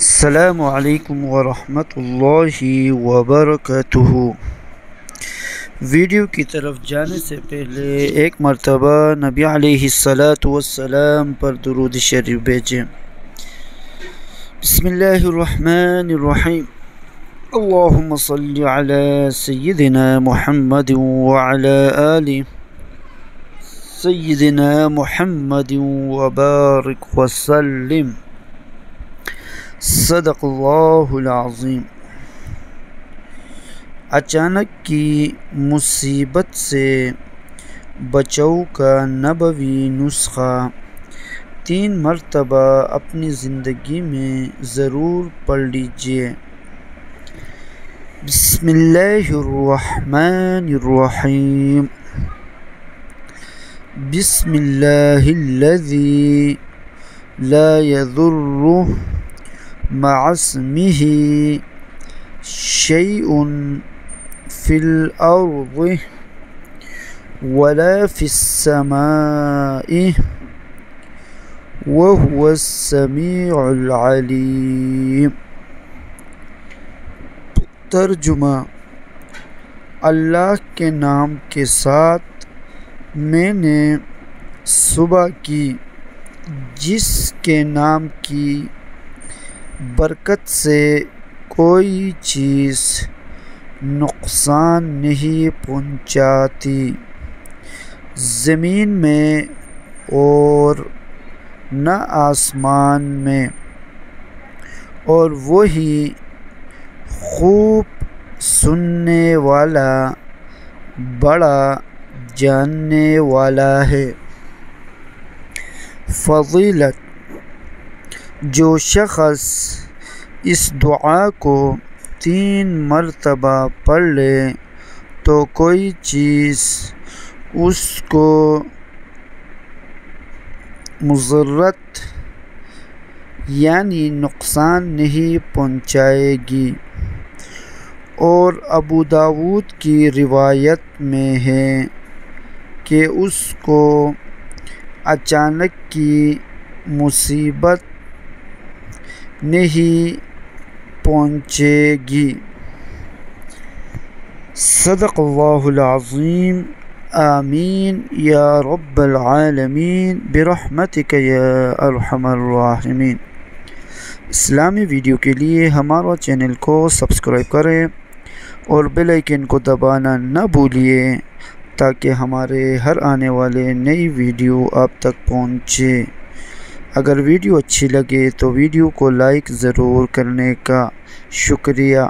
السلام علیکم ورحمۃ اللہ وبرکاتہ۔ ویڈیو کی طرف جانے سے پہلے ایک مرتبہ نبی علیہ السلام پر درود شریف بھیجیں۔ بسم اللہ الرحمن الرحیم۔ اللہم صلی علی سیدنا محمد وعلی آل سیدنا محمد وبارک وسلم۔ صدق اللہ العظیم۔ اچانک کی مصیبت سے بچاؤ کا نبوی نسخہ 3 مرتبہ اپنی زندگی میں ضرور پڑھ لیجئے۔ بسم اللہ الرحمن الرحیم۔ بسم اللہ الذی لا یضر مع اسمہ شیء فی الارض ولا فی السماء وهو السمیع العلیم۔ ترجمہ: اللہ کے نام کے ساتھ میں نے صبح کی، جس کے نام کی برکت سے کوئی چیز نقصان نہیں پہنچاتی زمین میں اور نہ آسمان میں، اور وہی خوب سننے والا، بڑا جاننے والا ہے۔ فضیلت: جو شخص اس دعا کو 3 مرتبہ پڑھ لے تو کوئی چیز اس کو مضرت یعنی نقصان نہیں پہنچائے گی، اور ابو داؤد کی روایت میں ہے کہ اس کو اچانک کی مصیبت نہیں پہنچے گی۔ صدق اللہ العظیم۔ آمین یا رب العالمین برحمتک یا ارحم الراحمین۔ اسلامی ویڈیو کے لیے ہمارا چینل کو سبسکرائب کریں اور بیل آئیکن کو دبانا نہ بھولیے تاکہ ہمارے ہر آنے والے نئی ویڈیو آپ تک پہنچے۔ اگر ویڈیو اچھی لگے تو ویڈیو کو لائک ضرور کرنے کا شکریہ۔